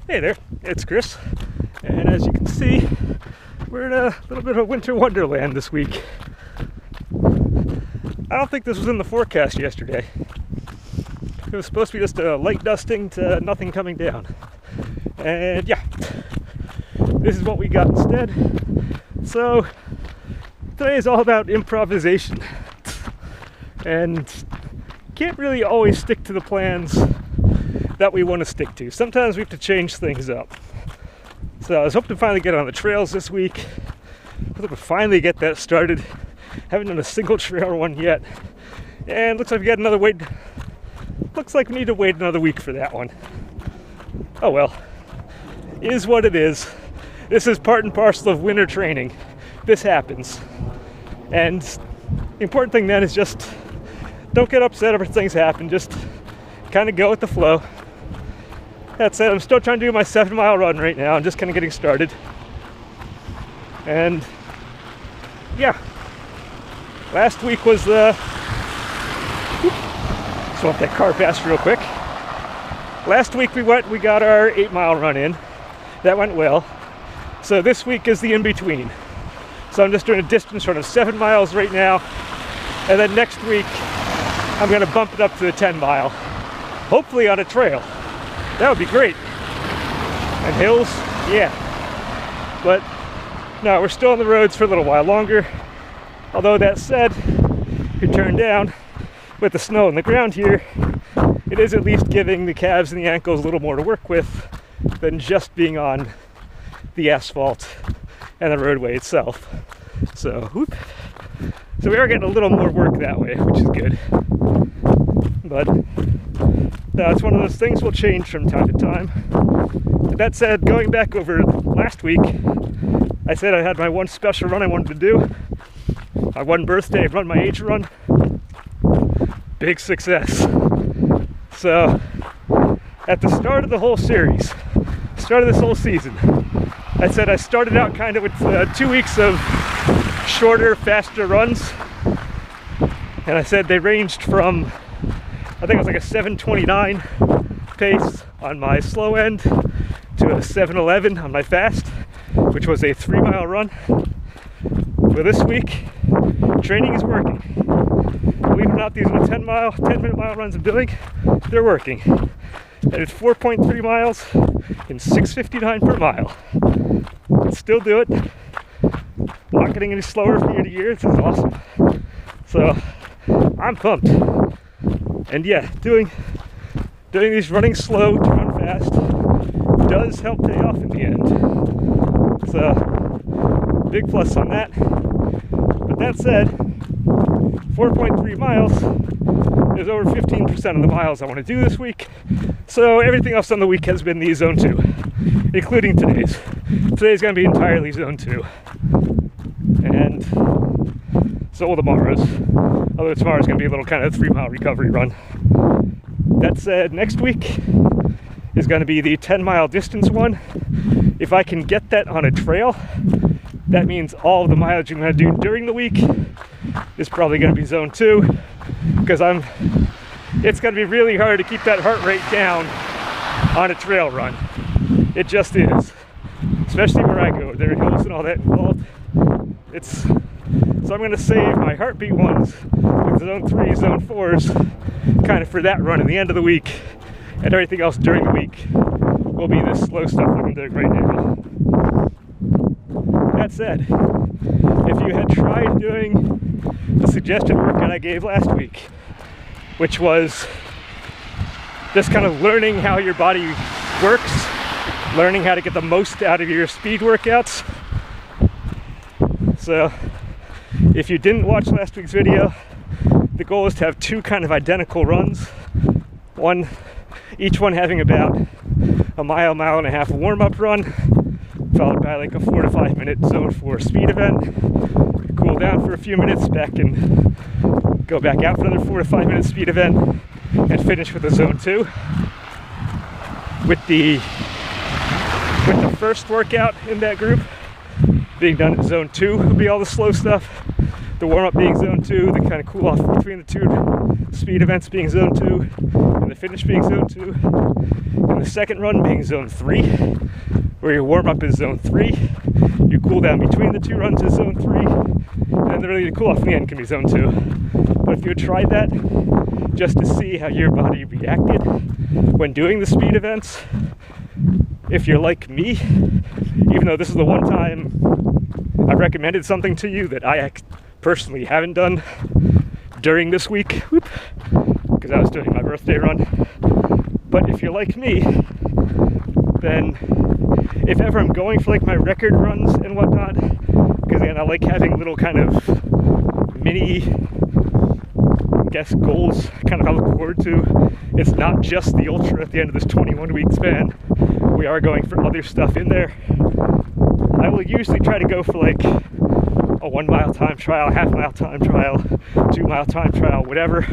Hey there, it's Chris, and as you can see, we're in a little bit of a winter wonderland this week. I don't think this was in the forecast yesterday. It was supposed to be just a light dusting to nothing coming down. And yeah, this is what we got instead. So today is all about improvisation. And can't really always stick to the plans that we want to stick to. Sometimes we have to change things up. So I was hoping to finally get on the trails this week. I hope to finally get that started. Haven't done a single trail run yet. And looks like we got another wait. Looks like we need to wait another week for that one. Oh well. Is what it is. This is part and parcel of winter training. This happens. And the important thing then is just don't get upset if things happen. Just kind of go with the flow. That said, I'm still trying to do my 7-mile run right now. I'm just kind of getting started. And yeah, last week was the... Just want that car past real quick. Last week we got our 8-mile run in. That went well. So this week is the in-between. So I'm just doing a distance sort of 7 miles right now. And then next week, I'm going to bump it up to the 10-mile. Hopefully on a trail. That would be great. And hills, yeah. But no, we're still on the roads for a little while longer. Although that said, if you turn down with the snow on the ground here, it is at least giving the calves and the ankles a little more to work with than just being on the asphalt and the roadway itself. So, whoop. So we are getting a little more work that way, which is good. But it's one of those things will change from time to time. But that said, going back over last week, I said I had my one special run I wanted to do. My one birthday run, my age run. Big success. So, at the start of the whole series, start of this whole season, I said I started out kind of with 2 weeks of shorter, faster runs. And I said they ranged from, I think it was like a 7:29 pace on my slow end to a 7:11 on my fast, which was a 3-mile run. Well, this week, training is working. Believe it or not, these are the 10-minute mile runs I'm doing. They're working. And it's 4.3 miles and 6:59 per mile. Can still do it. Not getting any slower from year to year. This is awesome. So I'm pumped. And yeah, doing these running slow to run fast does help pay off in the end. So big plus on that. But that said, 4.3 miles is over 15% of the miles I want to do this week. So everything else on the week has been the zone 2, including today's. Today's going to be entirely zone 2. And so will tomorrow's. Although tomorrow's going to be a little kind of 3-mile recovery run. That said, next week is going to be the 10-mile distance one. If I can get that on a trail, that means all of the mileage I'm going to do during the week is probably going to be zone 2. Because it's going to be really hard to keep that heart rate down on a trail run. It just is. Especially where I go. There are hills and all that involved. So I'm going to save my heartbeat ones with zone 3, zone 4s kind of for that run at the end of the week. And everything else during the week will be this slow stuff that I'm doing right now. That said, if you had tried doing the suggested workout I gave last week, which was just kind of learning how your body works, learning how to get the most out of your speed workouts. So if you didn't watch last week's video, the goal is to have 2 kind of identical runs. Each one having about a mile and a half warm-up run, followed by like a 4 to 5 minute zone 4 speed event. Cool down for a few minutes, back and go back out for another 4 to 5 minute speed event, and finish with a zone 2. With the first workout in that group being done at zone 2 would be all the slow stuff. the warm-up being zone 2, the kind of cool off between the two speed events being zone 2, and the finish being zone 2, and the second run being zone 3, where your warm-up is zone 3, your cool down between the two runs is zone 3, and really the cool off in the end can be zone 2. But if you had tried that just to see how your body reacted when doing the speed events, if you're like me, even though this is the one time I recommended something to you that I personally haven't done during this week, because I was doing my birthday run. But if you're like me, then if ever I'm going for like my record runs and whatnot, because again I like having little kind of mini, I guess, goals kind of I look forward to. It's not just the ultra at the end of this 21-week span. We are going for other stuff in there. I will usually try to go for like a 1 mile time trial, half mile time trial, 2 mile time trial, whatever.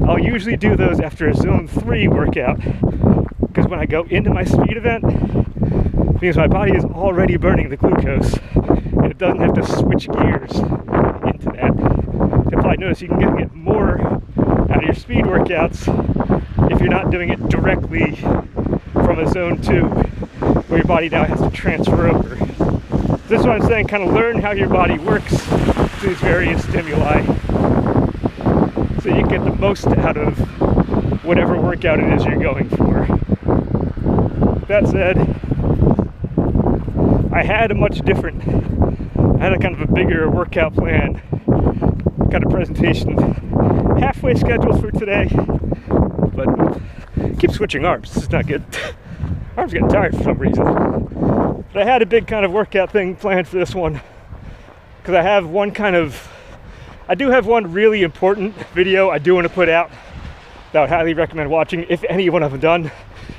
I'll usually do those after a zone 3 workout, because when I go into my speed event, it means my body is already burning the glucose and it doesn't have to switch gears into that. You'll probably notice you can get more out of your speed workouts if you're not doing it directly from a zone 2 where your body now has to transfer over. This is what I'm saying, kind of learn how your body works through these various stimuli so you get the most out of whatever workout it is you're going for. That said, I had a much different, I had a kind of a bigger workout plan, kind of presentation halfway scheduled for today, but keep switching arms, this is not good. Arms getting tired for some reason. But I had a big kind of workout thing planned for this one, because I do have one really important video I do want to put out that I would highly recommend watching. If any one of them done,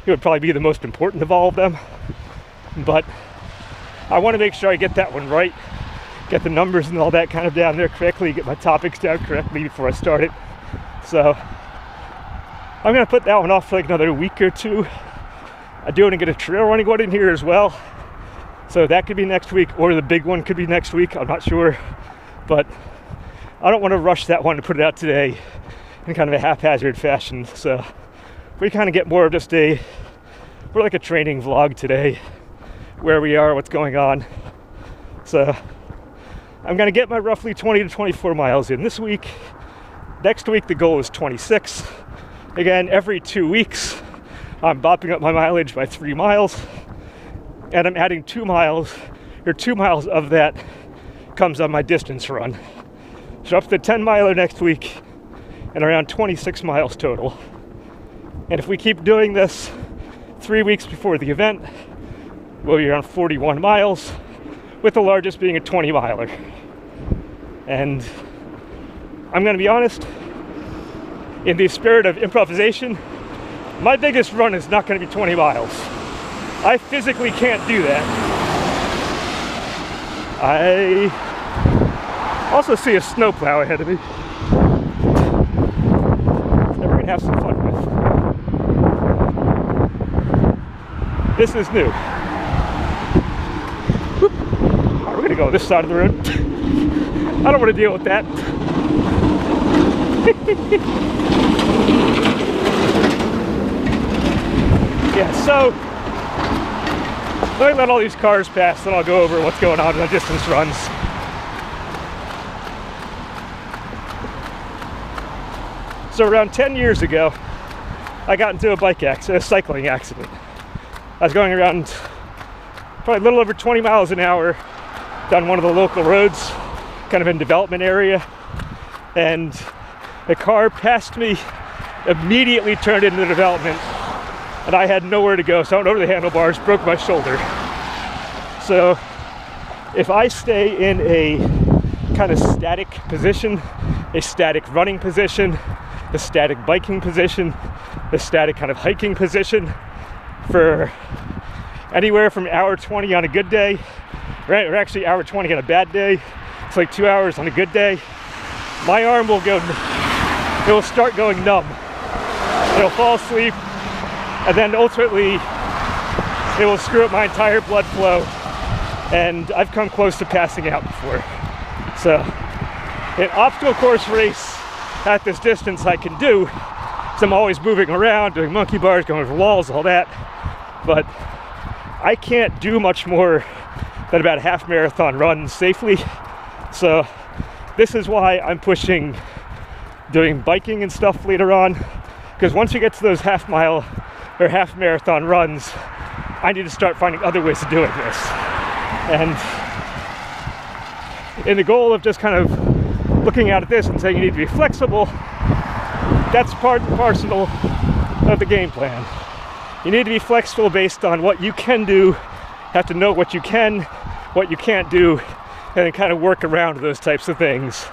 it would probably be the most important of all of them. But I want to make sure I get that one right, get the numbers and all that kind of down there correctly, get my topics down correctly before I start it. So I'm going to put that one off for like another week or two. I do want to get a trail running one in here as well. So that could be next week, or the big one could be next week. I'm not sure. But I don't want to rush that one to put it out today in kind of a haphazard fashion. So we kind of get more of just we're like a training vlog today, where we are, what's going on. So I'm going to get my roughly 20 to 24 miles in this week. Next week, the goal is 26. Again, every 2 weeks, I'm bopping up my mileage by 3 miles, and I'm adding 2 miles, or 2 miles of that comes on my distance run. So up to the 10 miler next week, and around 26 miles total. And if we keep doing this 3 weeks before the event, we'll be around 41 miles, with the largest being a 20 miler. And I'm gonna be honest, in the spirit of improvisation, my biggest run is not going to be 20 miles. I physically can't do that. I also see a snowplow ahead of me that we're going to have some fun with. This is new. Whoop. All right, we're going to go this side of the road. I don't want to deal with that. Yeah, so let me let all these cars pass, then I'll go over what's going on in the distance runs. So around 10 years ago, I got into a cycling accident. I was going around probably a little over 20 miles an hour down one of the local roads, kind of in development area, and the car passed me, immediately turned into development, and I had nowhere to go, so I went over the handlebars, broke my shoulder. So if I stay in a kind of static position, a static running position, a static biking position, a static kind of hiking position for anywhere from hour 20 on a good day, or actually hour 20 on a bad day, it's like 2 hours on a good day, my arm will it will start going numb. It'll fall asleep, and then ultimately it will screw up my entire blood flow, and I've come close to passing out before. So An obstacle course race at this distance I can do, so I'm always moving around, doing monkey bars, going over walls, all that. But I can't do much more than about a half marathon run safely. So this is why I'm pushing doing biking and stuff later on, because once you get to those half mile or half marathon runs, I need to start finding other ways of doing this. And in the goal of just kind of looking at this and saying you need to be flexible, that's part and parcel of the game plan. You need to be flexible based on what you can do, have to know what you can, what you can't do, and then kind of work around those types of things.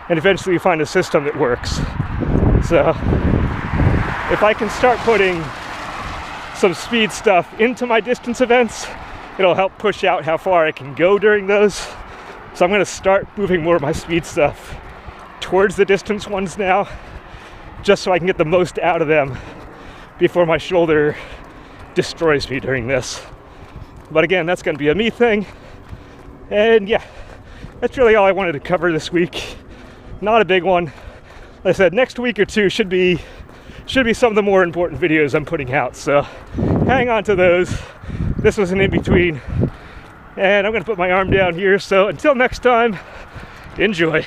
And eventually you find a system that works. So if I can start putting some speed stuff into my distance events, it'll help push out how far I can go during those. So I'm going to start moving more of my speed stuff towards the distance ones now, just so I can get the most out of them before my shoulder destroys me during this. But again, that's going to be a me thing. And yeah, that's really all I wanted to cover this week. Not a big one. Like I said, next week or two should be some of the more important videos I'm putting out. So hang on to those. This was an in-between. And I'm going to put my arm down here. So until next time, enjoy.